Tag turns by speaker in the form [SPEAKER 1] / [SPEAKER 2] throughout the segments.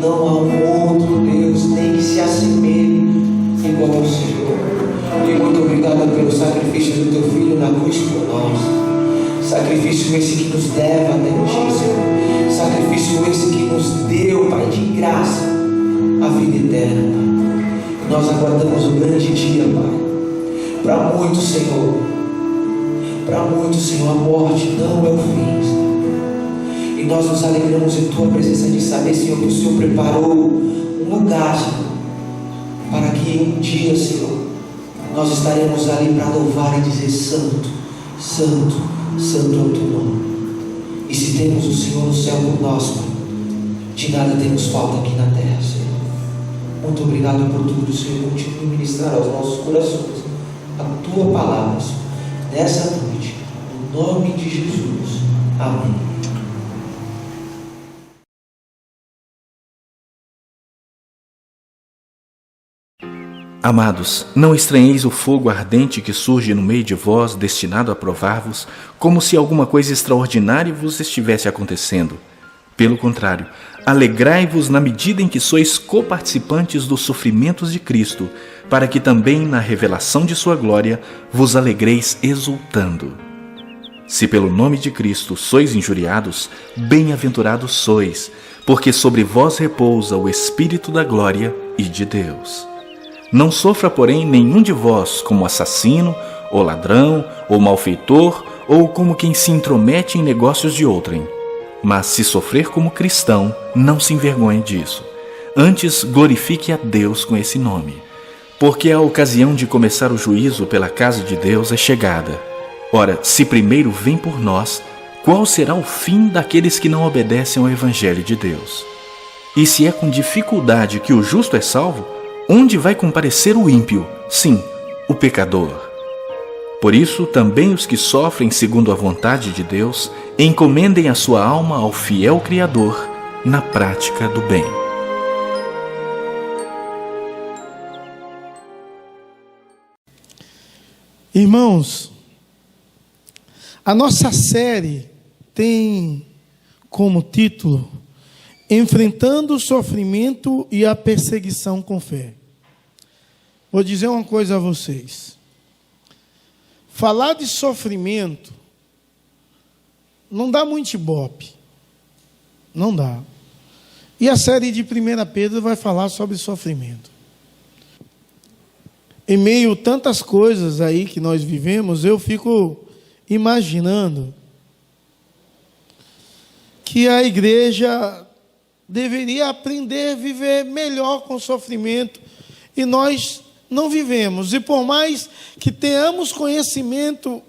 [SPEAKER 1] não há um outro Deus, nem que se assemelhe igual ao Senhor. E muito obrigado pelo sacrifício do teu Filho na cruz por nós. Sacrifício esse que nos leva até ti, Senhor. Sacrifício esse que nos deu, Pai, de graça, a vida eterna, Pai. Nós aguardamos o grande dia, Pai. Para muitos, Senhor, a morte não é o fim, Senhor. E nós nos alegramos em tua presença de saber, Senhor, que o Senhor preparou um lugar, Senhor, para que um dia, Senhor, nós estaremos ali para louvar e dizer: Santo, Santo, Santo é o teu nome. E se temos o Senhor no céu por nós, Pai, de nada temos falta aqui na terra, Senhor. Muito obrigado por tudo, Senhor. Continue a ministrar aos nossos corações a tua palavra, Senhor, nessa noite, no nome de Jesus. Amém.
[SPEAKER 2] Amados, não estranheis o fogo ardente que surge no meio de vós, destinado a provar-vos, como se alguma coisa extraordinária vos estivesse acontecendo. Pelo contrário, alegrai-vos na medida em que sois coparticipantes dos sofrimentos de Cristo, para que também na revelação de sua glória vos alegreis exultando. Se pelo nome de Cristo sois injuriados, bem-aventurados sois, porque sobre vós repousa o Espírito da glória e de Deus. Não sofra, porém, nenhum de vós como assassino, ou ladrão, ou malfeitor, ou como quem se intromete em negócios de outrem. Mas se sofrer como cristão, não se envergonhe disso. Antes, glorifique a Deus com esse nome. Porque a ocasião de começar o juízo pela casa de Deus é chegada. Ora, se primeiro vem por nós, qual será o fim daqueles que não obedecem ao Evangelho de Deus? E se é com dificuldade que o justo é salvo, onde vai comparecer o ímpio? Sim, o pecador. Por isso, também os que sofrem segundo a vontade de Deus, encomendem a sua alma ao fiel Criador na prática do bem.
[SPEAKER 3] Irmãos, a nossa série tem como título Enfrentando o Sofrimento e a Perseguição com Fé. Vou dizer uma coisa a vocês. Falar de sofrimento não dá muito ibope. Não dá. E a série de 1 Pedro vai falar sobre sofrimento. Em meio a tantas coisas aí que nós vivemos, eu fico imaginando que a igreja deveria aprender a viver melhor com o sofrimento, e nós não vivemos. E por mais que tenhamos conhecimento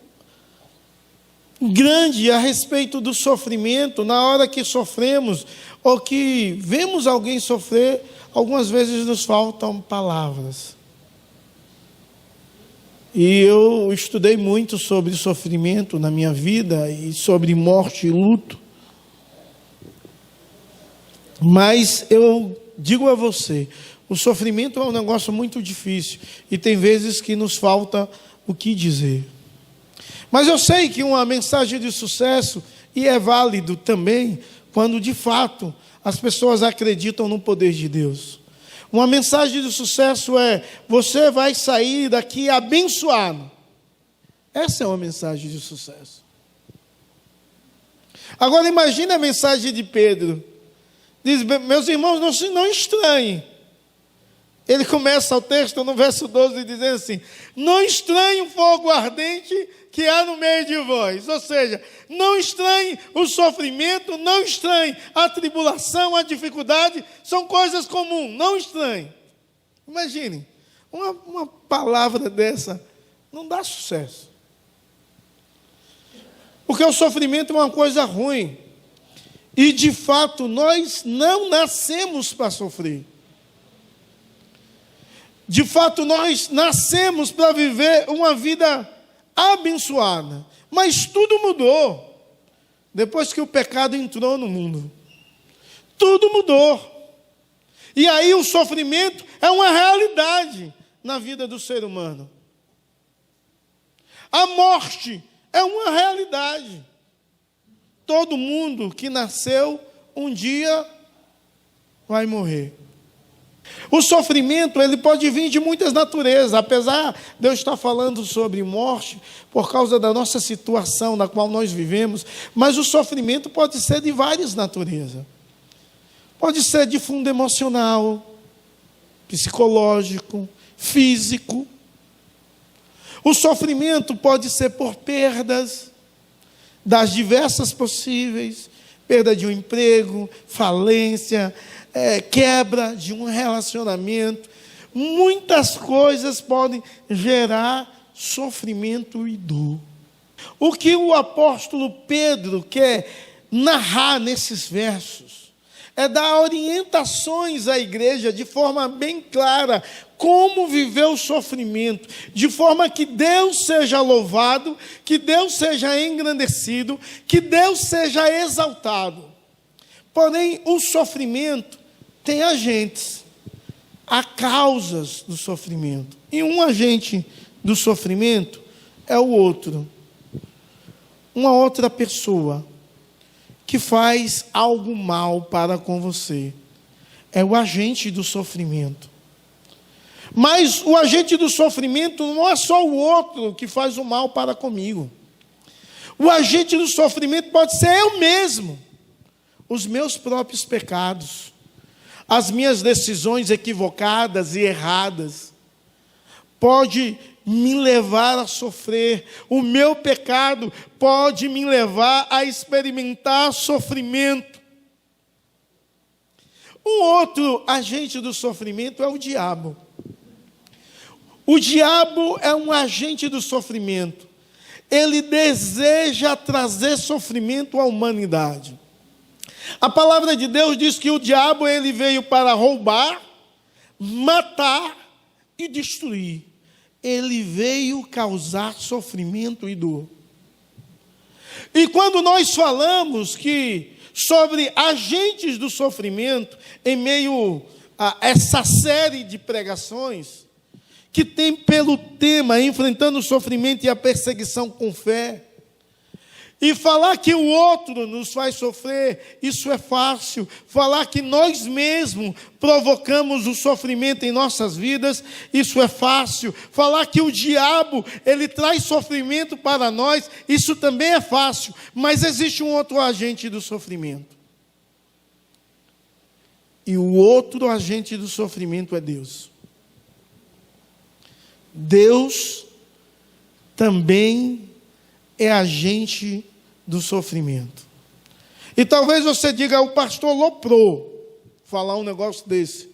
[SPEAKER 3] grande a respeito do sofrimento, na hora que sofremos ou que vemos alguém sofrer, algumas vezes nos faltam palavras. E eu estudei muito sobre sofrimento na minha vida e sobre morte e luto. Mas eu digo a você, o sofrimento é um negócio muito difícil e tem vezes que nos falta o que dizer. Mas eu sei que uma mensagem de sucesso, e é válido também, quando de fato as pessoas acreditam no poder de Deus. Uma mensagem de sucesso é: você vai sair daqui abençoado. Essa é uma mensagem de sucesso. Agora imagine a mensagem de Pedro. Diz: meus irmãos, não estranhem. Ele começa o texto no verso 12 dizendo assim: não estranhe o fogo ardente que há no meio de vós. Ou seja, não estranhe o sofrimento, não estranhe a tribulação, a dificuldade, são coisas comuns, não estranhe. Imagine, uma palavra dessa não dá sucesso. Porque o sofrimento é uma coisa ruim. E de fato, nós não nascemos para sofrer. De fato, nós nascemos para viver uma vida abençoada. Mas tudo mudou depois que o pecado entrou no mundo. Tudo mudou. E aí o sofrimento é uma realidade na vida do ser humano. A morte é uma realidade. Todo mundo que nasceu um dia vai morrer. O sofrimento, ele pode vir de muitas naturezas, apesar de eu estar falando sobre morte, por causa da nossa situação na qual nós vivemos, mas o sofrimento pode ser de várias naturezas. Pode ser de fundo emocional, psicológico, físico. O sofrimento pode ser por perdas, das diversas possíveis, perda de um emprego, falência, quebra de um relacionamento. Muitas coisas podem gerar sofrimento e dor. O que o apóstolo Pedro quer narrar nesses versos é dar orientações à igreja de forma bem clara, como viver o sofrimento, de forma que Deus seja louvado, que Deus seja engrandecido, que Deus seja exaltado. Porém, o sofrimento tem agentes, há causas do sofrimento. E um agente do sofrimento é o outro. Uma outra pessoa que faz algo mal para com você. É o agente do sofrimento. Mas o agente do sofrimento não é só o outro que faz o mal para comigo. O agente do sofrimento pode ser eu mesmo. Os meus próprios pecados. As minhas decisões equivocadas e erradas. Pode me levar a sofrer. O meu pecado pode me levar a experimentar sofrimento. Um outro agente do sofrimento é o diabo. O diabo é um agente do sofrimento. Ele deseja trazer sofrimento à humanidade. A palavra de Deus diz que o diabo ele veio para roubar, matar e destruir. Ele veio causar sofrimento e dor. E quando nós falamos sobre agentes do sofrimento, em meio a essa série de pregações, que tem pelo tema enfrentando o sofrimento e a perseguição com fé, e falar que o outro nos faz sofrer, isso é fácil. Falar que nós mesmos provocamos o sofrimento em nossas vidas, isso é fácil. Falar que o diabo, ele traz sofrimento para nós, isso também é fácil. Mas existe um outro agente do sofrimento. E o outro agente do sofrimento é Deus. Deus também é agente do sofrimento. E talvez você diga, o pastor loprou falar um negócio desse,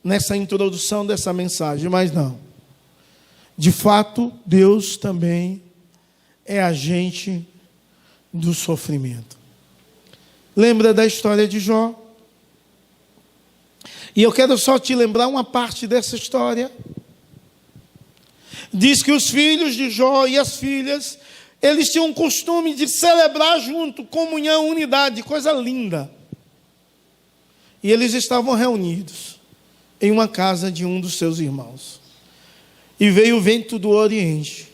[SPEAKER 3] nessa introdução dessa mensagem, mas não. De fato, Deus também é agente do sofrimento. Lembra da história de Jó? E eu quero só te lembrar uma parte dessa história. Diz que os filhos de Jó e as filhas, eles tinham o costume de celebrar junto, comunhão, unidade, coisa linda. E eles estavam reunidos em uma casa de um dos seus irmãos. E veio o vento do Oriente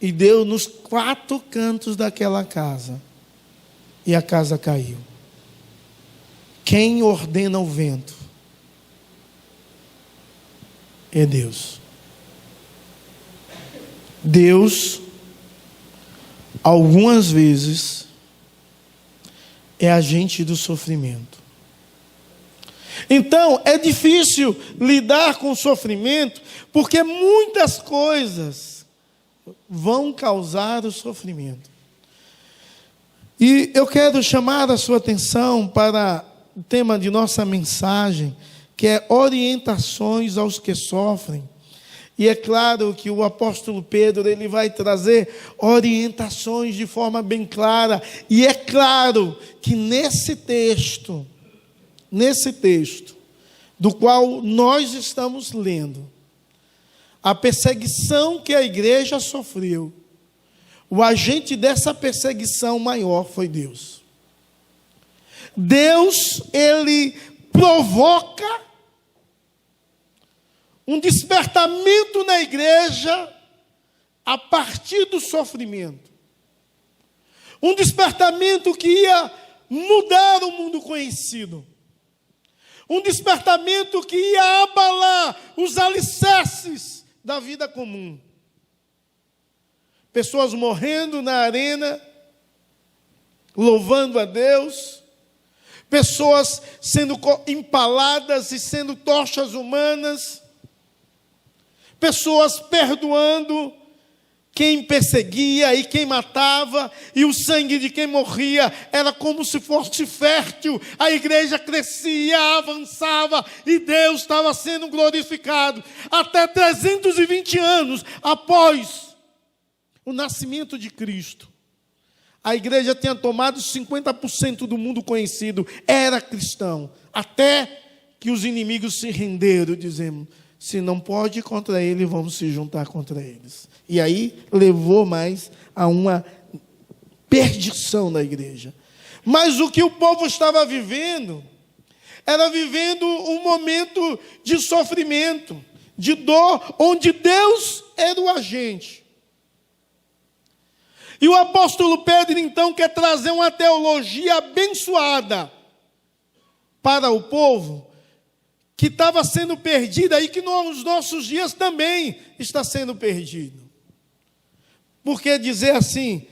[SPEAKER 3] e deu nos 4 cantos daquela casa. E a casa caiu. Quem ordena o vento? É Deus. Deus, algumas vezes, é agente do sofrimento. Então, é difícil lidar com o sofrimento, porque muitas coisas vão causar o sofrimento. E eu quero chamar a sua atenção para o tema de nossa mensagem, que é orientações aos que sofrem. E é claro que o apóstolo Pedro, ele vai trazer orientações de forma bem clara. E é claro que nesse texto, do qual nós estamos lendo, a perseguição que a igreja sofreu, o agente dessa perseguição maior foi Deus. Deus, ele provoca um despertamento na igreja a partir do sofrimento. Um despertamento que ia mudar o mundo conhecido. Um despertamento que ia abalar os alicerces da vida comum. Pessoas morrendo na arena, louvando a Deus. Pessoas sendo empaladas e sendo tochas humanas. Pessoas perdoando quem perseguia e quem matava, e o sangue de quem morria era como se fosse fértil. A igreja crescia, avançava, e Deus estava sendo glorificado. Até 320 anos após o nascimento de Cristo, a igreja tinha tomado 50% do mundo conhecido, era cristão, até que os inimigos se renderam, dizendo: se não pode ir contra ele, vamos se juntar contra eles. E aí levou mais a uma perdição da igreja. Mas o que o povo estava vivendo, era vivendo um momento de sofrimento, de dor, onde Deus era o agente. E o apóstolo Pedro, então, quer trazer uma teologia abençoada para o povo, que estava sendo perdida e que nos nossos dias também está sendo perdido. Porque dizer assim,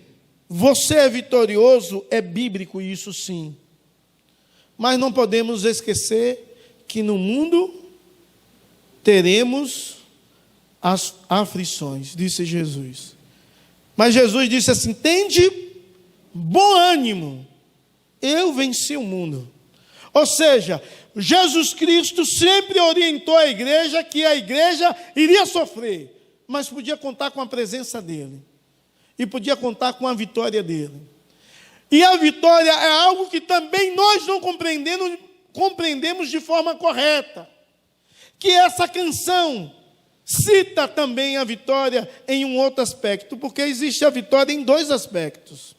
[SPEAKER 3] você é vitorioso, é bíblico, isso sim. Mas não podemos esquecer que no mundo teremos as aflições, disse Jesus. Mas Jesus disse assim: tende bom ânimo, eu venci o mundo. Ou seja, Jesus Cristo sempre orientou a igreja que a igreja iria sofrer, mas podia contar com a presença dele. E podia contar com a vitória dele. E a vitória é algo que também nós não compreendemos de forma correta. Que essa canção cita também a vitória em um outro aspecto, porque existe a vitória em dois aspectos.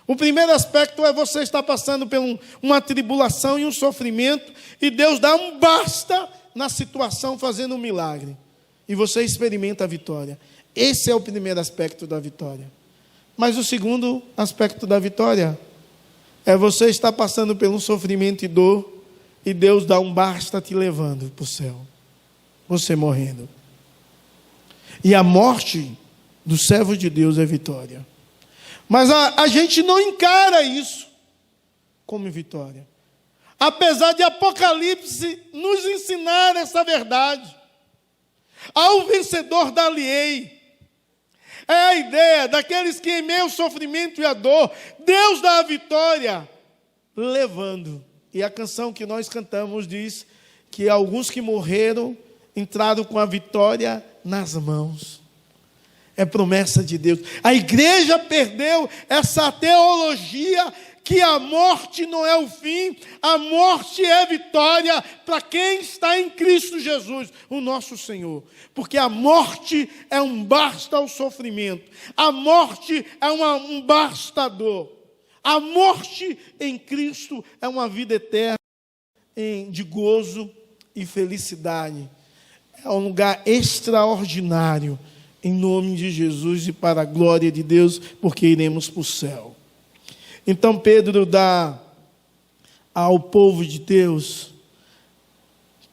[SPEAKER 3] O primeiro aspecto é você estar passando por uma tribulação e um sofrimento, e Deus dá um basta na situação, fazendo um milagre. E você experimenta a vitória. Esse é o primeiro aspecto da vitória. Mas o segundo aspecto da vitória é você estar passando por um sofrimento e dor, e Deus dá um basta te levando para o céu. Você morrendo. E a morte do servo de Deus é vitória. Mas a gente não encara isso como vitória. Apesar de Apocalipse nos ensinar essa verdade. Ao vencedor dar-lhe-ei. É a ideia daqueles que em meio ao sofrimento e a dor, Deus dá a vitória, levando. E a canção que nós cantamos diz que alguns que morreram entraram com a vitória nas mãos. É promessa de Deus. A igreja perdeu essa teologia que a morte não é o fim, a morte é vitória para quem está em Cristo Jesus, o nosso Senhor. Porque a morte é um basta ao sofrimento, a morte é um basta à dor. A morte em Cristo é uma vida eterna de gozo e felicidade. É um lugar extraordinário, em nome de Jesus e para a glória de Deus, porque iremos para o céu. Então Pedro dá ao povo de Deus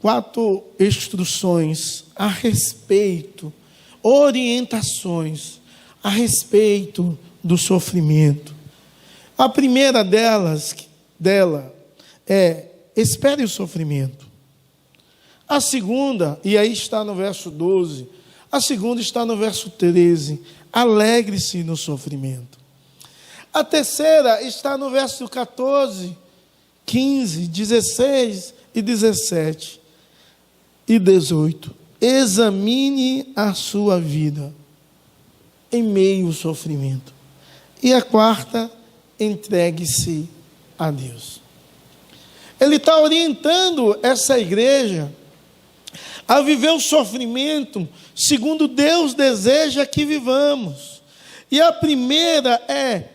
[SPEAKER 3] 4 instruções a respeito, orientações a respeito do sofrimento. A primeira dela é: espere o sofrimento. A segunda, e aí está no verso 12, a segunda está no verso 13, alegre-se no sofrimento. A terceira está no verso 14, 15, 16 e 17 e 18. Examine a sua vida em meio ao sofrimento. E a quarta, entregue-se a Deus. Ele está orientando essa igreja a viver o sofrimento segundo Deus deseja que vivamos. E a primeira é: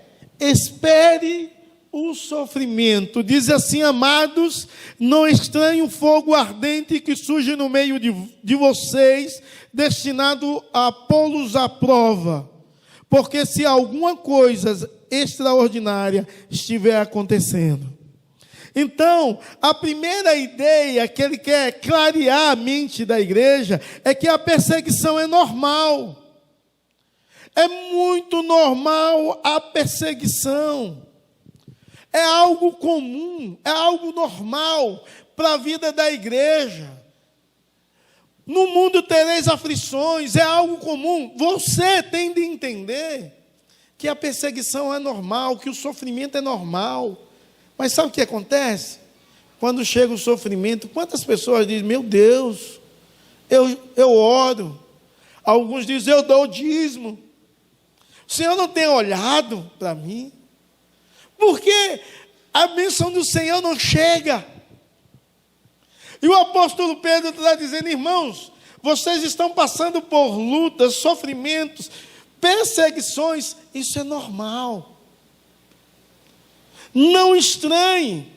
[SPEAKER 3] espere o sofrimento. Diz assim: amados, não estranhe o fogo ardente que surge no meio de vocês, destinado a pô-los à prova. Porque se alguma coisa extraordinária estiver acontecendo. Então, a primeira ideia que ele quer clarear a mente da igreja é que a perseguição é normal. É muito normal a perseguição. É algo comum, é algo normal para a vida da igreja. No mundo tereis aflições, é algo comum. Você tem de entender que a perseguição é normal, que o sofrimento é normal. Mas sabe o que acontece? Quando chega o sofrimento, quantas pessoas dizem, meu Deus, eu oro. Alguns dizem, eu dou o dízimo. O Senhor não tem olhado para mim? Porque a bênção do Senhor não chega. E o apóstolo Pedro está dizendo, irmãos, vocês estão passando por lutas, sofrimentos, perseguições, isso é normal. Não estranhe,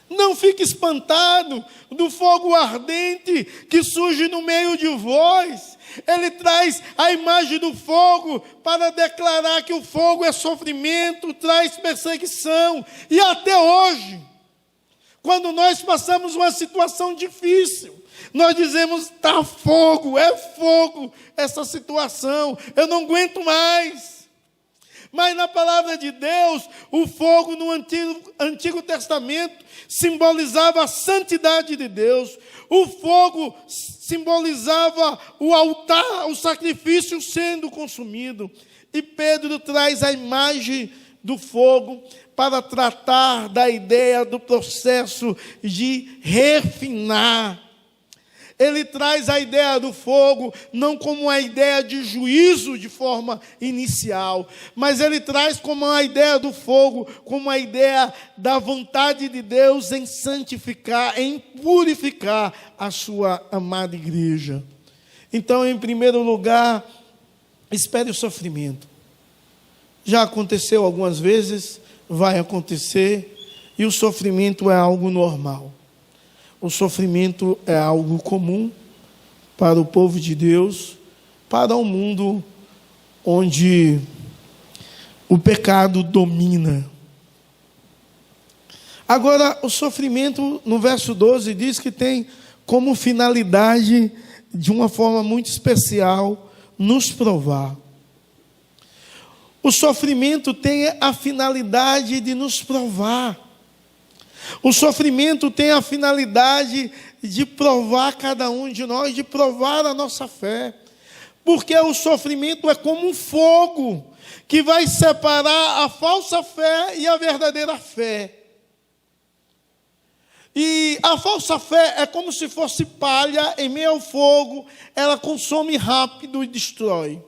[SPEAKER 3] não fique espantado do fogo ardente que surge no meio de vós. Ele traz a imagem do fogo para declarar que o fogo é sofrimento, traz perseguição. E até hoje, quando nós passamos uma situação difícil, nós dizemos, está fogo, é fogo essa situação, eu não aguento mais. Mas na palavra de Deus, o fogo no Antigo Testamento simbolizava a santidade de Deus. O fogo simbolizava o altar, o sacrifício sendo consumido. E Pedro traz a imagem do fogo para tratar da ideia do processo de refinar. Ele traz a ideia do fogo não como uma ideia de juízo de forma inicial, mas ele traz como a ideia do fogo, como a ideia da vontade de Deus em santificar, em purificar a sua amada igreja. Então, em primeiro lugar, espere o sofrimento. Já aconteceu algumas vezes, vai acontecer, e o sofrimento é algo normal. O sofrimento é algo comum para o povo de Deus, para um mundo onde o pecado domina. Agora, o sofrimento, no verso 12, diz que tem como finalidade, de uma forma muito especial, nos provar. O sofrimento tem a finalidade de nos provar. O sofrimento tem a finalidade de provar cada um de nós, de provar a nossa fé. Porque o sofrimento é como um fogo que vai separar a falsa fé e a verdadeira fé. E a falsa fé é como se fosse palha em meio ao fogo, ela consome rápido e destrói.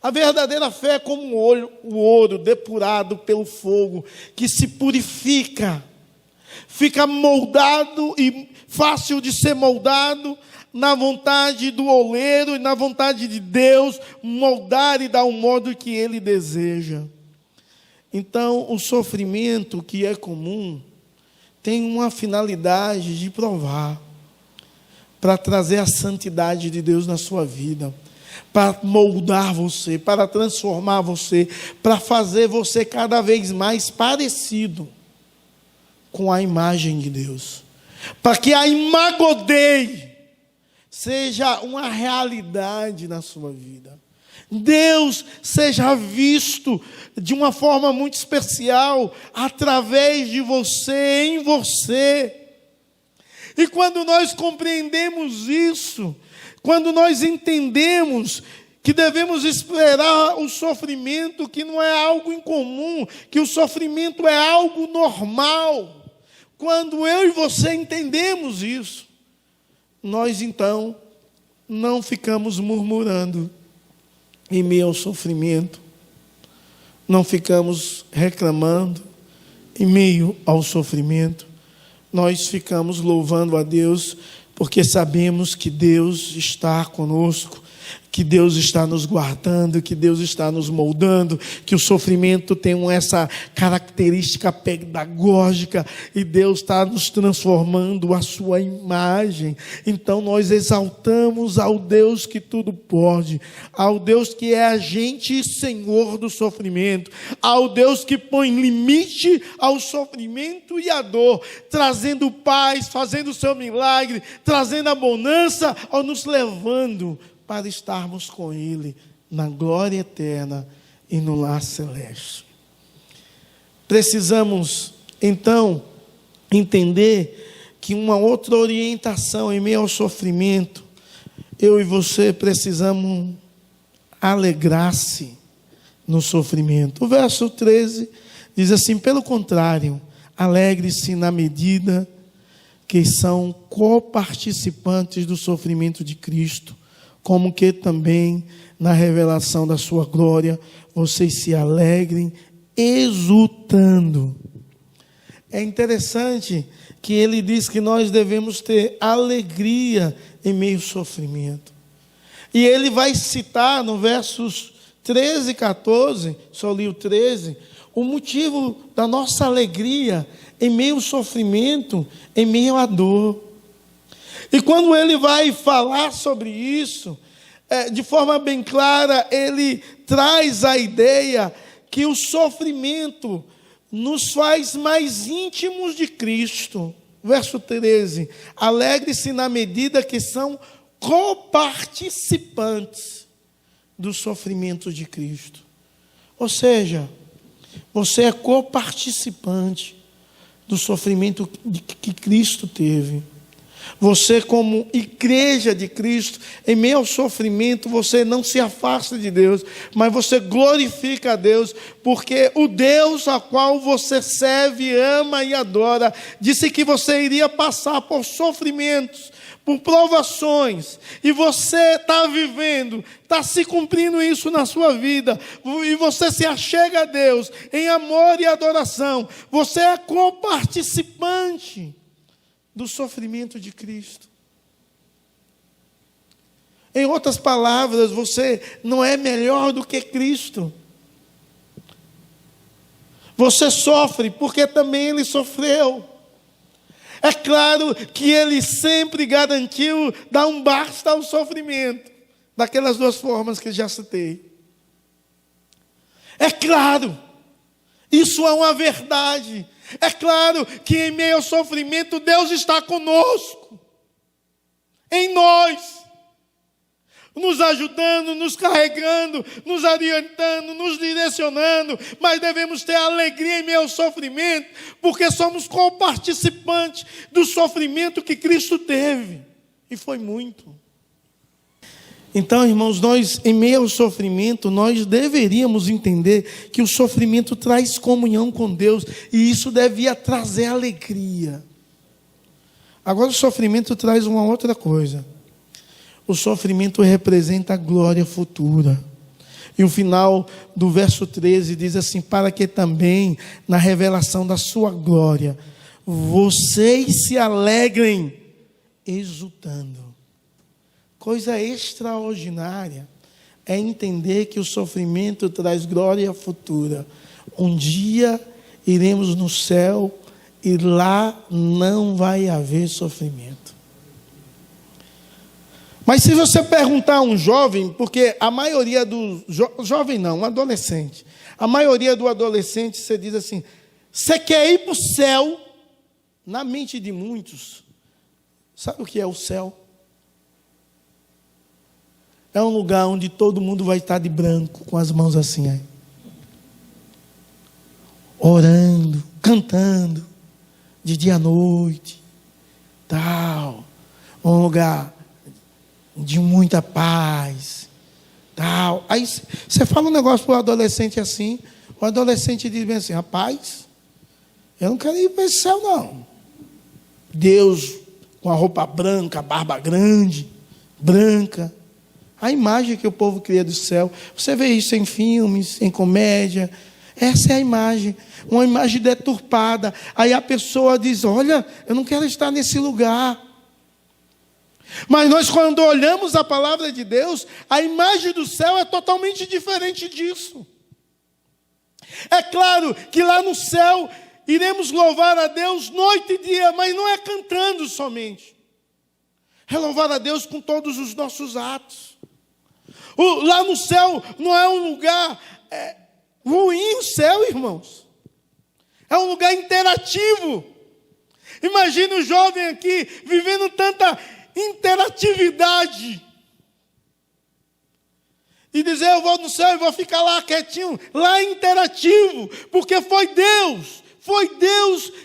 [SPEAKER 3] A verdadeira fé é como o ouro depurado pelo fogo, que se purifica, fica moldado e fácil de ser moldado na vontade do oleiro e na vontade de Deus, moldar e dar o modo que Ele deseja. Então, o sofrimento que é comum tem uma finalidade de provar, para trazer a santidade de Deus na sua vida, para moldar você, para transformar você, para fazer você cada vez mais parecido com a imagem de Deus, para que a Imago Dei seja uma realidade na sua vida. Deus seja visto de uma forma muito especial através de você, em você. E quando nós compreendemos isso, quando nós entendemos que devemos esperar o sofrimento, que não é algo incomum, que o sofrimento é algo normal, quando eu e você entendemos isso, nós então não ficamos murmurando em meio ao sofrimento, não ficamos reclamando em meio ao sofrimento, nós ficamos louvando a Deus, porque sabemos que Deus está conosco, que Deus está nos guardando, que Deus está nos moldando, que o sofrimento tem essa característica pedagógica e Deus está nos transformando à sua imagem. Então nós exaltamos ao Deus que tudo pode, ao Deus que é agente e senhor do sofrimento, ao Deus que põe limite ao sofrimento e à dor, trazendo paz, fazendo o seu milagre, trazendo a bonança, ou nos levando para estarmos com Ele na glória eterna e no lar celeste. Precisamos, então, entender que uma outra orientação em meio ao sofrimento, eu e você precisamos alegrar-se no sofrimento. O verso 13 diz assim: pelo contrário, alegre-se na medida que são coparticipantes do sofrimento de Cristo, como que também na revelação da sua glória vocês se alegrem exultando. É interessante que ele diz que nós devemos ter alegria em meio ao sofrimento. E ele vai citar no versos 13 e 14, só li o 13, o motivo da nossa alegria em meio ao sofrimento, em meio à dor. E quando ele vai falar sobre isso, de forma bem clara, ele traz a ideia que o sofrimento nos faz mais íntimos de Cristo. Verso 13: alegre-se na medida que são coparticipantes do sofrimento de Cristo. Ou seja, você é coparticipante do sofrimento que Cristo teve. Você, como igreja de Cristo, em meio ao sofrimento, você não se afasta de Deus, mas você glorifica a Deus, porque o Deus a qual você serve, ama e adora, disse que você iria passar por sofrimentos, por provações, e você está vivendo, está se cumprindo isso na sua vida, e você se achega a Deus em amor e adoração. Você é coparticipante do sofrimento de Cristo. Em outras palavras, você não é melhor do que Cristo. Você sofre porque também Ele sofreu. É claro que Ele sempre garantiu dar um basta ao sofrimento, daquelas duas formas que já citei. É claro, isso é uma verdade. É claro que em meio ao sofrimento Deus está conosco, em nós, nos ajudando, nos carregando, nos orientando, nos direcionando, mas devemos ter alegria em meio ao sofrimento, porque somos coparticipantes do sofrimento que Cristo teve, e foi muito. Então, irmãos, nós, em meio ao sofrimento, nós deveríamos entender que o sofrimento traz comunhão com Deus, e isso devia trazer alegria. Agora, o sofrimento traz uma outra coisa. O sofrimento representa a glória futura. E o final do verso 13 diz assim: para que também, na revelação da sua glória, vocês se alegrem exultando. Coisa extraordinária é entender que o sofrimento traz glória futura. Um dia iremos no céu e lá não vai haver sofrimento. Mas se você perguntar a um jovem, porque a maioria do jovem não, um adolescente, a maioria do adolescente, você diz assim: você quer ir para o céu? Na mente de muitos, sabe o que é o céu? É um lugar onde todo mundo vai estar de branco, com as mãos assim, aí, orando, cantando, de dia à noite, tal. Um lugar de muita paz, tal. Aí você fala um negócio para o adolescente assim, o adolescente diz bem assim: rapaz, eu não quero ir para esse céu não. Deus com a roupa branca, a barba grande, branca. A imagem que o povo cria do céu. Você vê isso em filmes, em comédia. Essa é a imagem. Uma imagem deturpada. Aí a pessoa diz: olha, eu não quero estar nesse lugar. Mas nós, quando olhamos a palavra de Deus, a imagem do céu é totalmente diferente disso. É claro que lá no céu iremos louvar a Deus noite e dia, mas não é cantando somente. É louvar a Deus com todos os nossos atos. Lá no céu não é um lugar ruim, o céu, irmãos. É um lugar interativo. Imagina o jovem aqui vivendo tanta interatividade. E dizer, eu vou no céu e vou ficar lá quietinho. Lá é interativo, porque foi Deus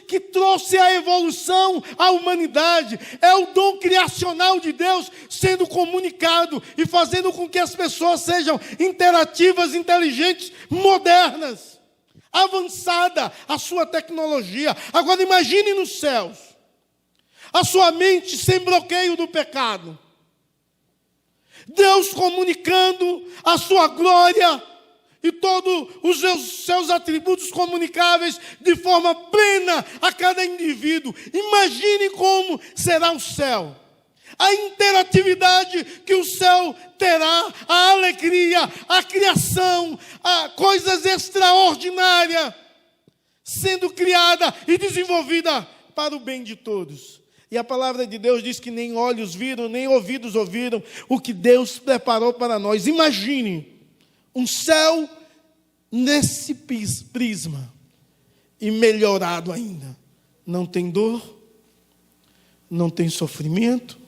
[SPEAKER 3] que trouxe a evolução à humanidade. É o dom criacional de Deus sendo comunicado e fazendo com que as pessoas sejam interativas, inteligentes, modernas. Avançada a sua tecnologia. Agora imagine nos céus. A sua mente sem bloqueio do pecado. Deus comunicando a sua glória e todos os seus atributos comunicáveis de forma plena a cada indivíduo. Imagine como será o céu. A interatividade que o céu terá, a alegria, a criação, a coisas extraordinárias sendo criada e desenvolvida para o bem de todos. E a palavra de Deus diz que nem olhos viram, nem ouvidos ouviram o que Deus preparou para nós. Imagine um céu nesse prisma e melhorado ainda. Não tem dor, não tem sofrimento,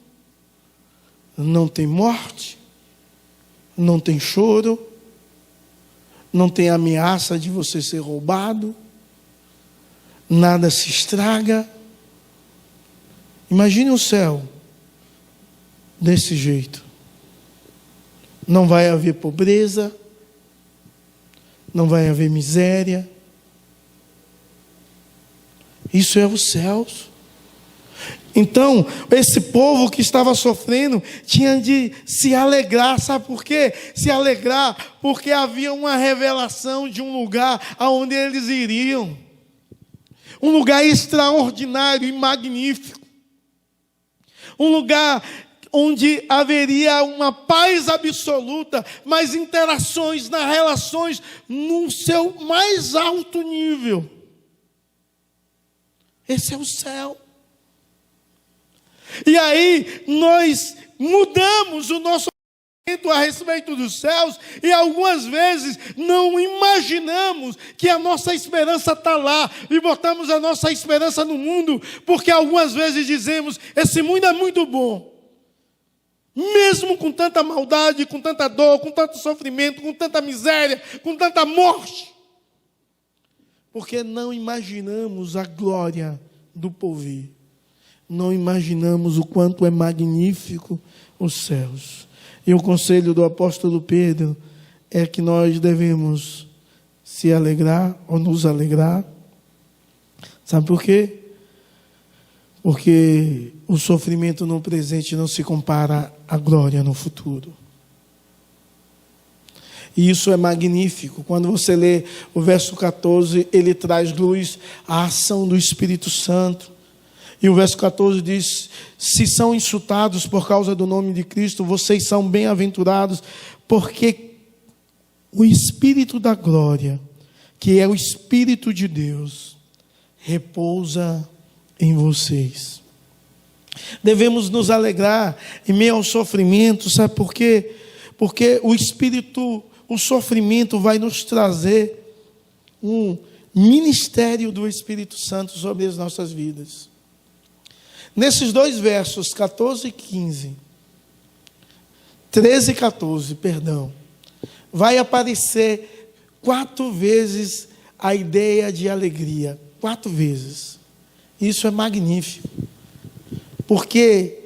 [SPEAKER 3] não tem morte, não tem choro, não tem ameaça de você ser roubado, nada se estraga. Imagine o céu desse jeito. Não vai haver pobreza, não vai haver miséria. Isso é os céus. Então, esse povo que estava sofrendo tinha de se alegrar. Sabe por quê? Se alegrar porque havia uma revelação de um lugar aonde eles iriam. Um lugar extraordinário e magnífico. Um lugar onde haveria uma paz absoluta, mas interações nas relações no seu mais alto nível. Esse é o céu. E aí nós mudamos o nosso pensamento a respeito dos céus e algumas vezes não imaginamos que a nossa esperança está lá e botamos a nossa esperança no mundo, porque algumas vezes dizemos, esse mundo é muito bom. Mesmo com tanta maldade, com tanta dor, com tanto sofrimento, com tanta miséria, com tanta morte. Porque não imaginamos a glória do porvir. Não imaginamos o quanto é magnífico os céus. E o conselho do apóstolo Pedro é que nós devemos se alegrar ou nos alegrar. Sabe por quê? Porque o sofrimento no presente não se compara à glória no futuro. E isso é magnífico. Quando você lê o verso 14, ele traz luz à ação do Espírito Santo. E o verso 14 diz, se são insultados por causa do nome de Cristo, vocês são bem-aventurados, porque o Espírito da glória, que é o Espírito de Deus, repousa em vocês. Devemos nos alegrar em meio ao sofrimento, sabe por quê? Porque o sofrimento vai nos trazer um ministério do Espírito Santo sobre as nossas vidas. Nesses dois versos, 14 e 15, 13 e 14, perdão, vai aparecer 4 vezes a ideia de alegria. 4 vezes. Isso é magnífico. Porque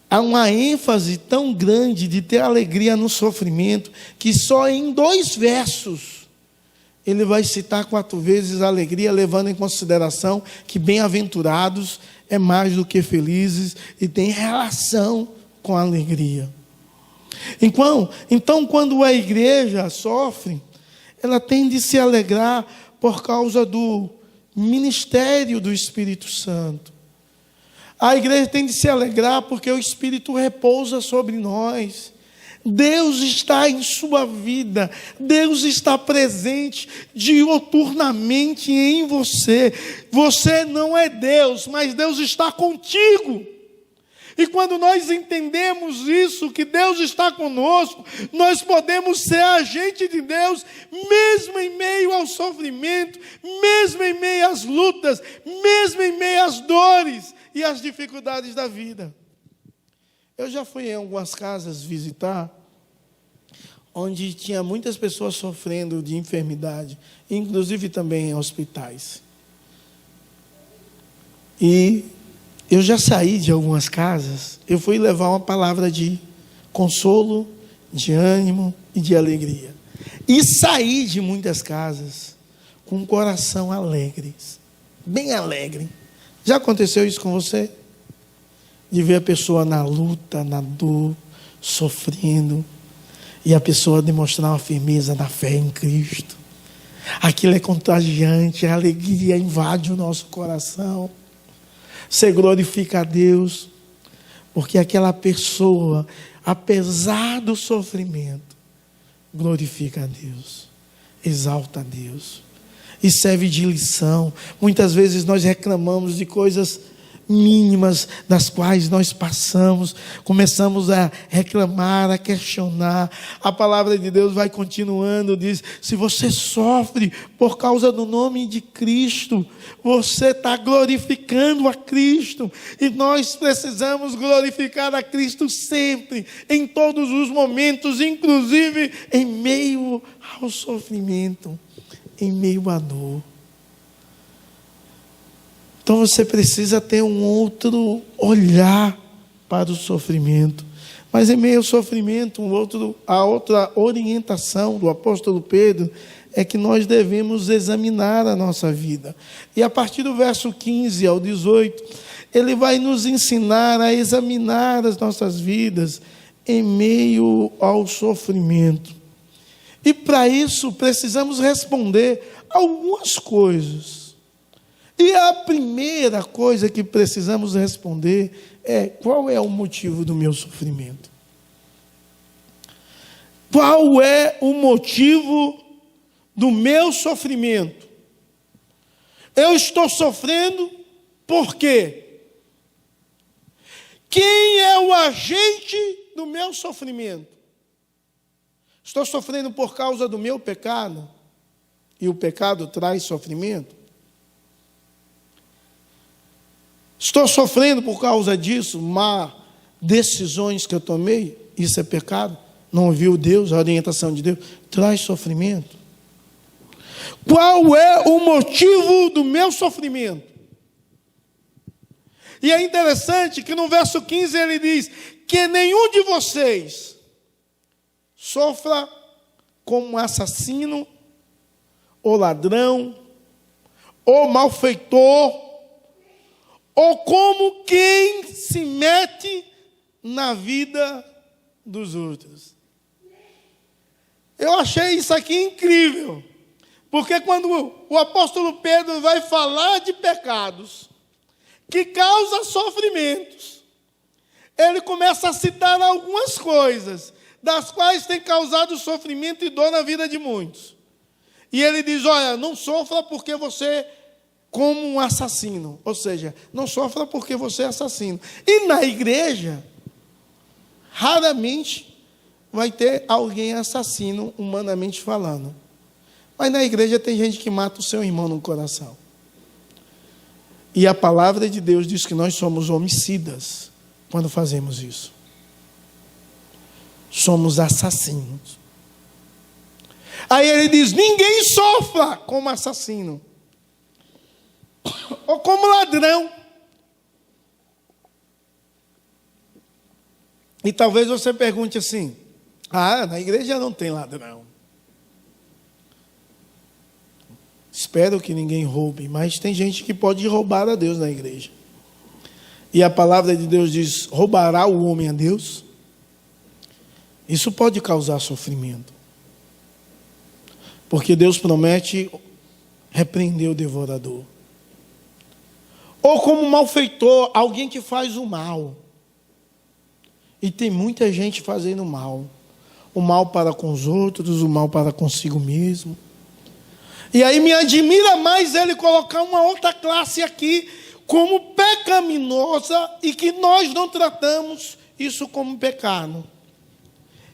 [SPEAKER 3] há uma ênfase tão grande de ter alegria no sofrimento, que só em 2 versos ele vai citar 4 vezes a alegria, levando em consideração que bem-aventurados é mais do que felizes e tem relação com a alegria. Então, quando a igreja sofre, ela tem de se alegrar por causa do ministério do Espírito Santo. A igreja tem de se alegrar porque o Espírito repousa sobre nós. Deus está em sua vida, Deus está presente diuturnamente em você. Você não é Deus, mas Deus está contigo. E quando nós entendemos isso, que Deus está conosco, nós podemos ser agente de Deus, mesmo em meio ao sofrimento, mesmo em meio às lutas, mesmo em meio às dores e às dificuldades da vida. Eu já fui em algumas casas visitar, onde tinha muitas pessoas sofrendo de enfermidade, inclusive também em hospitais. E eu já saí de algumas casas, eu fui levar uma palavra de consolo, de ânimo e de alegria. E saí de muitas casas com o coração alegre, bem alegre. Já aconteceu isso com você? De ver a pessoa na luta, na dor, sofrendo, e a pessoa demonstrar uma firmeza na fé em Cristo. Aquilo é contagiante, a alegria invade o nosso coração. Você glorifica a Deus, porque aquela pessoa, apesar do sofrimento, glorifica a Deus, exalta a Deus e serve de lição. Muitas vezes nós reclamamos de coisas mínimas das quais nós passamos, começamos a reclamar, a questionar. A palavra de Deus vai continuando, diz: se você sofre por causa do nome de Cristo, você está glorificando a Cristo, e nós precisamos glorificar a Cristo sempre, em todos os momentos, inclusive em meio ao sofrimento, em meio à dor. Então você precisa ter um outro olhar para o sofrimento. Mas em meio ao sofrimento, a outra orientação do apóstolo Pedro é que nós devemos examinar a nossa vida. E a partir do verso 15 ao 18, ele vai nos ensinar a examinar as nossas vidas em meio ao sofrimento. E para isso precisamos responder algumas coisas. E a primeira coisa que precisamos responder é: qual é o motivo do meu sofrimento? Qual é o motivo do meu sofrimento? Eu estou sofrendo por quê? Quem é o agente do meu sofrimento? Estou sofrendo por causa do meu pecado? E o pecado traz sofrimento? Estou sofrendo por causa disso, má decisões que eu tomei? Isso é pecado? Não ouviu Deus, a orientação de Deus? Traz sofrimento. Qual é o motivo do meu sofrimento? E é interessante que no verso 15 ele diz: que nenhum de vocês sofra como um assassino, ou ladrão, ou malfeitor, ou como quem se mete na vida dos outros. Eu achei isso aqui incrível, porque quando o apóstolo Pedro vai falar de pecados que causam sofrimentos, ele começa a citar algumas coisas, das quais tem causado sofrimento e dor na vida de muitos. E ele diz: olha, não sofra porque você como um assassino, ou seja, não sofra porque você é assassino. E na igreja, raramente vai ter alguém assassino, humanamente falando. Mas na igreja tem gente que mata o seu irmão no coração. E a palavra de Deus diz que nós somos homicidas quando fazemos isso. Somos assassinos. Aí ele diz: ninguém sofra como assassino, ou como ladrão. E talvez você pergunte assim: na igreja não tem ladrão. Espero que ninguém roube, mas tem gente que pode roubar a Deus na igreja. E a palavra de Deus diz: roubará o homem a Deus? Isso pode causar sofrimento, porque Deus promete repreender o devorador. Ou como malfeitor, alguém que faz o mal. E tem muita gente fazendo mal. O mal para com os outros, o mal para consigo mesmo. E aí me admira mais ele colocar uma outra classe aqui como pecaminosa e que nós não tratamos isso como pecado.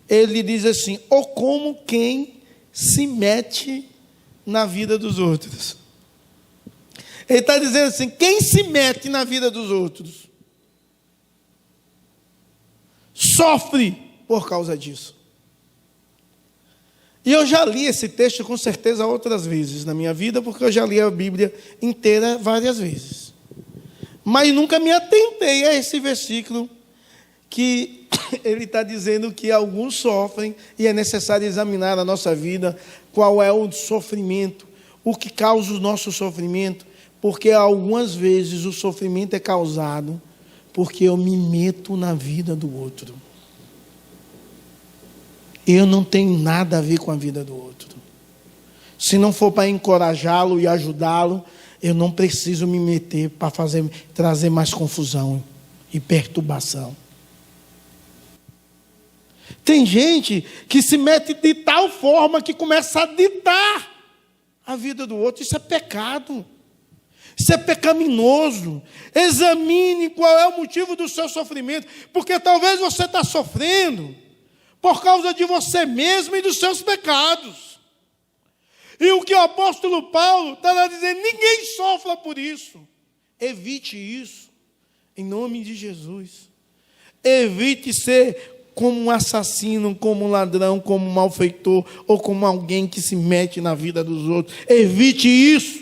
[SPEAKER 3] Ele diz assim, ou como quem se mete na vida dos outros. Ele está dizendo assim, quem se mete na vida dos outros sofre por causa disso. E eu já li esse texto com certeza outras vezes na minha vida, porque eu já li a Bíblia inteira várias vezes. Mas nunca me atentei a esse versículo que ele está dizendo que alguns sofrem e é necessário examinar a nossa vida, qual é o sofrimento, o que causa o nosso sofrimento, porque algumas vezes o sofrimento é causado porque eu me meto na vida do outro. Eu não tenho nada a ver com a vida do outro. Se não for para encorajá-lo e ajudá-lo, eu não preciso me meter para trazer mais confusão e perturbação. Tem gente que se mete de tal forma que começa a ditar a vida do outro. Isso é pecado. Isso é pecaminoso. Examine qual é o motivo do seu sofrimento, porque talvez você está sofrendo por causa de você mesmo e dos seus pecados. E o que o apóstolo Paulo está dizendo, ninguém sofra por isso. Evite isso, em nome de Jesus. Evite ser como um assassino, como um ladrão, como um malfeitor, ou como alguém que se mete na vida dos outros. Evite isso.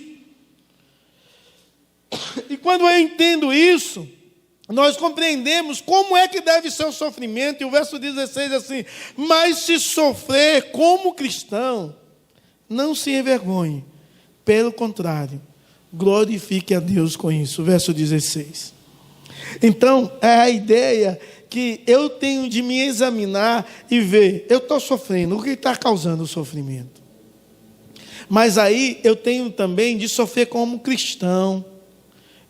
[SPEAKER 3] E quando eu entendo isso, nós compreendemos como é que deve ser o sofrimento. E o verso 16 é assim, mas se sofrer como cristão, não se envergonhe. Pelo contrário, glorifique a Deus com isso. Verso 16. Então, é a ideia que eu tenho de me examinar e ver, eu estou sofrendo, o que está causando o sofrimento? Mas aí eu tenho também de sofrer como cristão.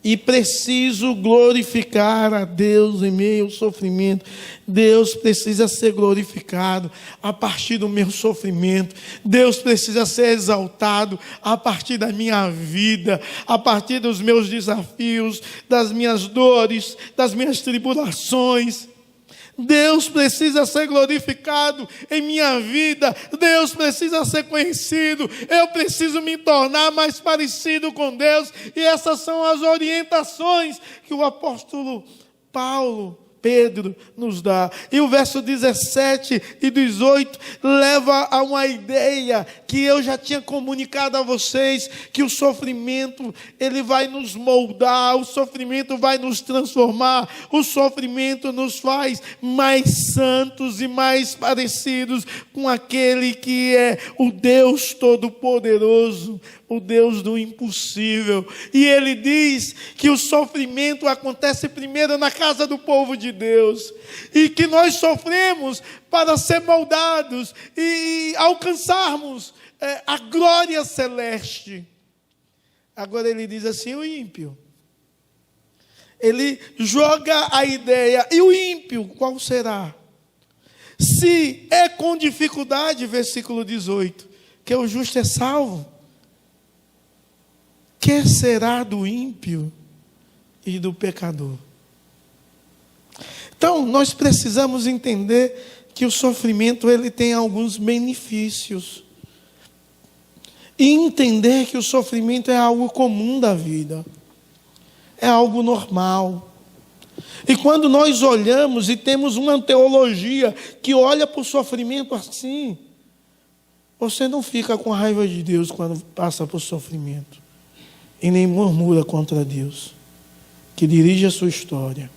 [SPEAKER 3] E preciso glorificar a Deus em meio ao sofrimento. Deus precisa ser glorificado a partir do meu sofrimento. Deus precisa ser exaltado a partir da minha vida, a partir dos meus desafios, das minhas dores, das minhas tribulações. Deus precisa ser glorificado em minha vida. Deus precisa ser conhecido. Eu preciso me tornar mais parecido com Deus. E essas são as orientações que o apóstolo Pedro nos dá. E o verso 17 e 18 leva a uma ideia que eu já tinha comunicado a vocês, que o sofrimento, ele vai nos moldar, o sofrimento vai nos transformar, o sofrimento nos faz mais santos e mais parecidos com aquele que é o Deus Todo-Poderoso, o Deus do impossível. E ele diz que o sofrimento acontece primeiro na casa do povo de Deus, e que nós sofremos para ser moldados e alcançarmos a glória celeste. Agora ele diz assim, o ímpio, ele joga a ideia, e o ímpio qual será? Se é com dificuldade, versículo 18, que o justo é salvo, que será do ímpio e do pecador? Então, nós precisamos entender que o sofrimento ele tem alguns benefícios. E entender que o sofrimento é algo comum da vida. É algo normal. E quando nós olhamos e temos uma teologia que olha para o sofrimento assim, você não fica com raiva de Deus quando passa por sofrimento. E nem murmura contra Deus, que dirige a sua história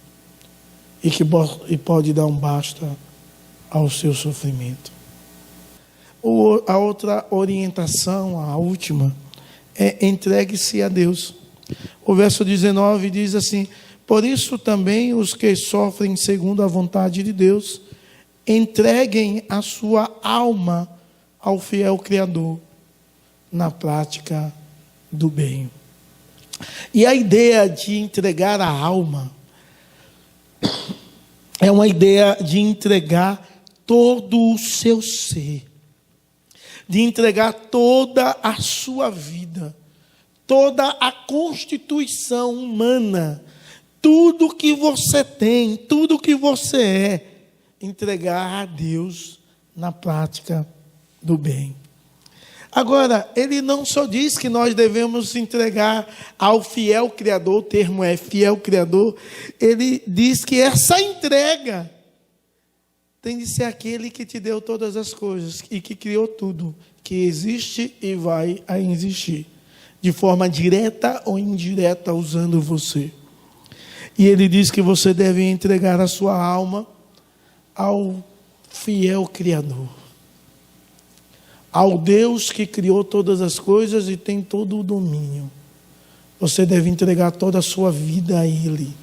[SPEAKER 3] e pode dar um basta ao seu sofrimento. A outra orientação, a última, é entregue-se a Deus. O verso 19 diz assim, por isso também os que sofrem segundo a vontade de Deus, entreguem a sua alma ao fiel Criador, na prática do bem. E a ideia de entregar a alma é uma ideia de entregar todo o seu ser, de entregar toda a sua vida, toda a constituição humana, tudo que você tem, tudo que você é, entregar a Deus na prática do bem. Agora, ele não só diz que nós devemos entregar ao fiel Criador, o termo é fiel Criador, ele diz que essa entrega tem de ser aquele que te deu todas as coisas e que criou tudo, que existe e vai a existir, de forma direta ou indireta, usando você. E ele diz que você deve entregar a sua alma ao fiel Criador, ao Deus que criou todas as coisas e tem todo o domínio. Você deve entregar toda a sua vida a Ele.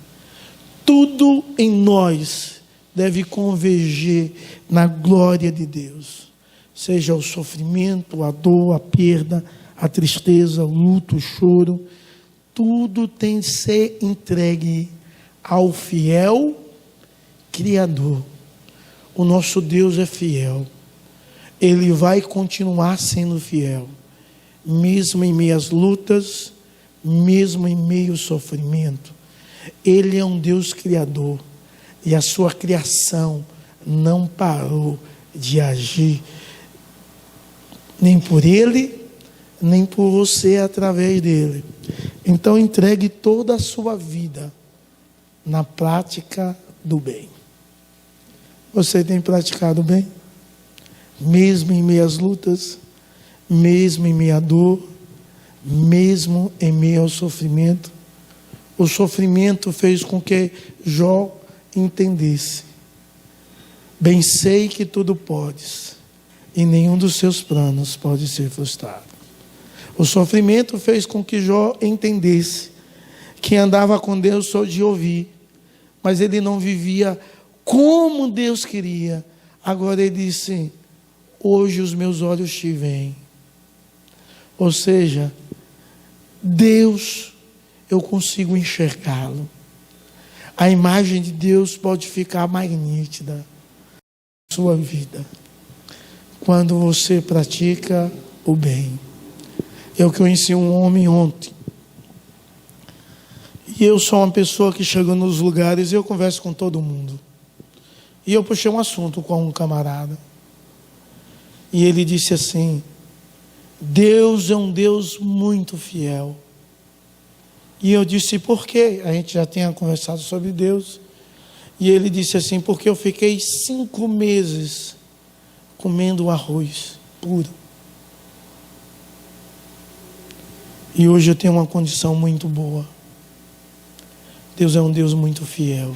[SPEAKER 3] Tudo em nós deve converger na glória de Deus. Seja o sofrimento, a dor, a perda, a tristeza, o luto, o choro. Tudo tem de ser entregue ao fiel Criador. O nosso Deus é fiel. Ele vai continuar sendo fiel, mesmo em meio às lutas, mesmo em meio ao sofrimento. Ele é um Deus criador e a sua criação não parou de agir, nem por ele, nem por você através dele. Então entregue toda a sua vida na prática do bem. Você tem praticado o bem? Mesmo em meio às lutas, mesmo em meio à dor, mesmo em meio ao sofrimento. O sofrimento fez com que Jó entendesse: bem sei que tudo podes, e nenhum dos seus planos pode ser frustrado. O sofrimento fez com que Jó entendesse que andava com Deus só de ouvir, mas ele não vivia como Deus queria. Agora ele disse: hoje os meus olhos te veem. Ou seja, Deus, eu consigo enxergá-lo. A imagem de Deus pode ficar mais nítida na sua vida quando você pratica o bem. Eu conheci um homem ontem, e eu sou uma pessoa que chega nos lugares e eu converso com todo mundo. E eu puxei um assunto com um camarada. E ele disse assim: Deus é um Deus muito fiel. E eu disse: por quê? A gente já tinha conversado sobre Deus. E ele disse assim: porque eu fiquei 5 meses comendo arroz puro. E hoje eu tenho uma condição muito boa. Deus é um Deus muito fiel.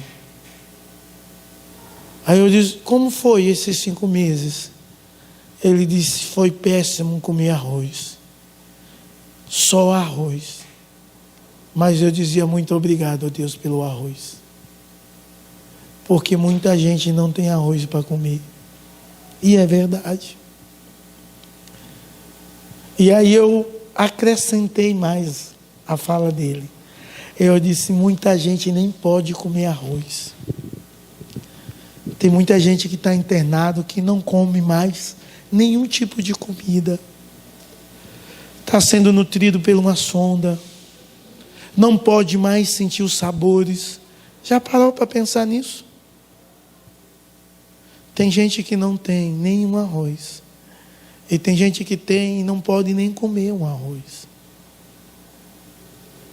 [SPEAKER 3] Aí eu disse: como foi esses 5 meses? Ele disse: foi péssimo comer arroz. Só arroz. Mas eu dizia: muito obrigado a Deus pelo arroz. Porque muita gente não tem arroz para comer. E é verdade. E aí eu acrescentei mais a fala dele. Eu disse: muita gente nem pode comer arroz. Tem muita gente que está internado, que não come mais nenhum tipo de comida. Está sendo nutrido por uma sonda. Não pode mais sentir os sabores. Já parou para pensar nisso? Tem gente que não tem nenhum arroz. E tem gente que tem e não pode nem comer um arroz.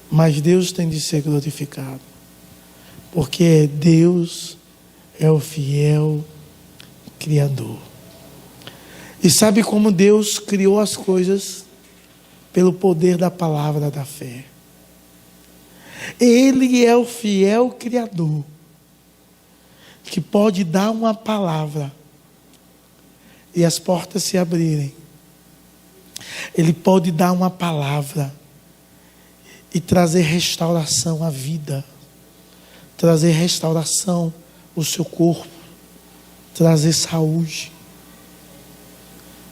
[SPEAKER 3] Mas Deus tem de ser glorificado. Porque Deus é o fiel Criador. E sabe como Deus criou as coisas? Pelo poder da palavra da fé. Ele é o fiel Criador, que pode dar uma palavra e as portas se abrirem. Ele pode dar uma palavra e trazer restauração à vida, trazer restauração ao seu corpo, trazer saúde.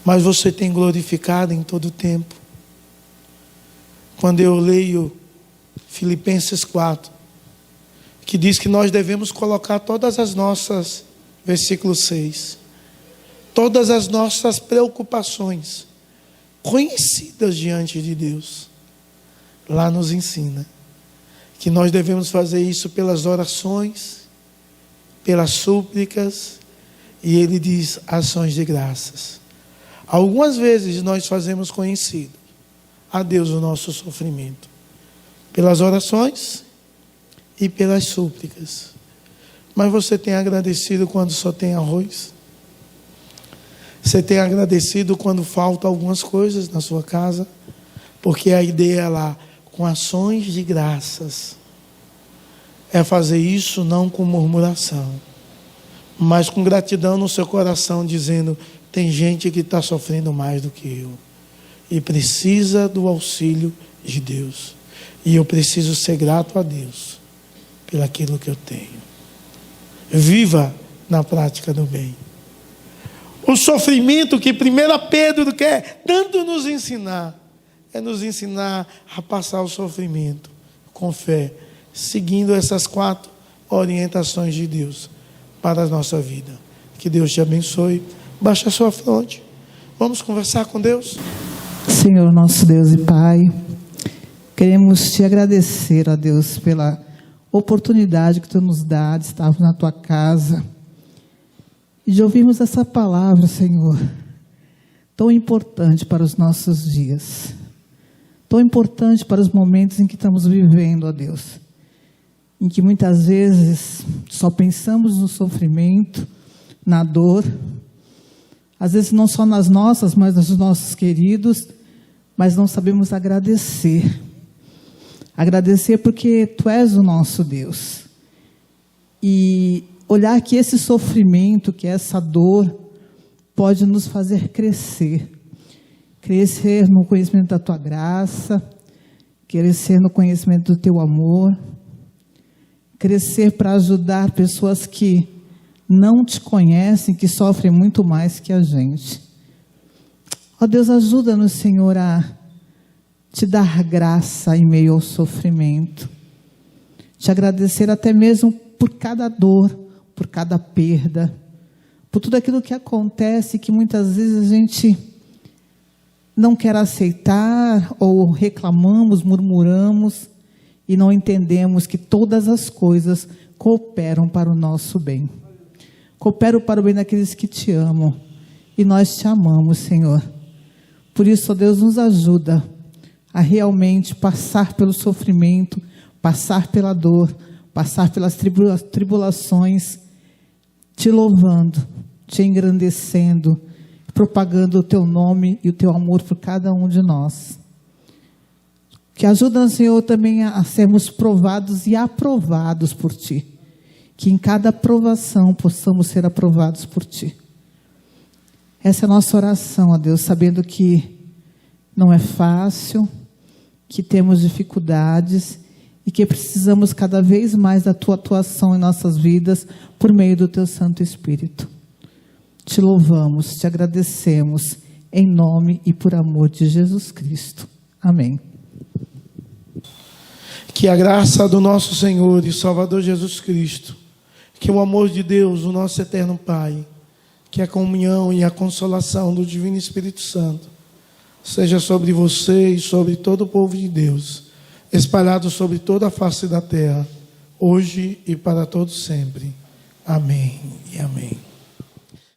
[SPEAKER 3] Mas você tem glorificado em todo o tempo. Quando eu leio Filipenses 4, que diz que nós devemos colocar todas as nossas, versículo 6, todas as nossas preocupações conhecidas diante de Deus. Lá nos ensina que nós devemos fazer isso pelas orações, pelas súplicas, e ele diz ações de graças. Algumas vezes nós fazemos conhecido a Deus o nosso sofrimento, pelas orações e pelas súplicas. Mas você tem agradecido quando só tem arroz? Você tem agradecido quando faltam algumas coisas na sua casa? Porque a ideia lá, com ações de graças, é fazer isso não com murmuração, mas com gratidão no seu coração, dizendo: tem gente que está sofrendo mais do que eu e precisa do auxílio de Deus, e eu preciso ser grato a Deus pelo aquilo que eu tenho. Viva na prática do bem. O sofrimento que 1 Pedro quer tanto nos ensinar, é nos ensinar a passar o sofrimento com fé, seguindo essas 4 orientações de Deus para a nossa vida. Que Deus te abençoe. Baixe a sua fronte. Vamos conversar com Deus.
[SPEAKER 4] Senhor, nosso Deus e Pai, queremos te agradecer, ó Deus, pela oportunidade que tu nos dá de estarmos na tua casa e de ouvirmos essa palavra, Senhor, tão importante para os nossos dias, tão importante para os momentos em que estamos vivendo, ó Deus, em que muitas vezes só pensamos no sofrimento, na dor, às vezes não só nas nossas, mas nos nossos queridos, mas não sabemos agradecer. Agradecer porque tu és o nosso Deus. E olhar que esse sofrimento, que essa dor, pode nos fazer crescer. Crescer no conhecimento da tua graça, crescer no conhecimento do teu amor, crescer para ajudar pessoas que não te conhecem, que sofrem muito mais que a gente. Ó Deus, ajuda-nos, Senhor, a te dar graça em meio ao sofrimento. Te agradecer até mesmo por cada dor, por cada perda, por tudo aquilo que acontece que muitas vezes a gente não quer aceitar ou reclamamos, murmuramos e não entendemos que todas as coisas cooperam para o nosso bem. Cooperam para o bem daqueles que te amam. E nós te amamos, Senhor. Por isso, ó Deus, nos ajuda a realmente passar pelo sofrimento, passar pela dor, passar pelas tribulações, te louvando, te engrandecendo, propagando o teu nome e o teu amor por cada um de nós. Que ajuda, Senhor, também a sermos provados e aprovados por ti. Que em cada aprovação possamos ser aprovados por ti. Essa é a nossa oração, ó Deus, sabendo que não é fácil, que temos dificuldades e que precisamos cada vez mais da tua atuação em nossas vidas por meio do teu Santo Espírito. Te louvamos, te agradecemos, em nome e por amor de Jesus Cristo. Amém.
[SPEAKER 3] Que a graça do nosso Senhor e Salvador Jesus Cristo, que o amor de Deus, o nosso eterno Pai, que a comunhão e a consolação do Divino Espírito Santo seja sobre você e sobre todo o povo de Deus, espalhado sobre toda a face da terra, hoje e para todos sempre. Amém e amém.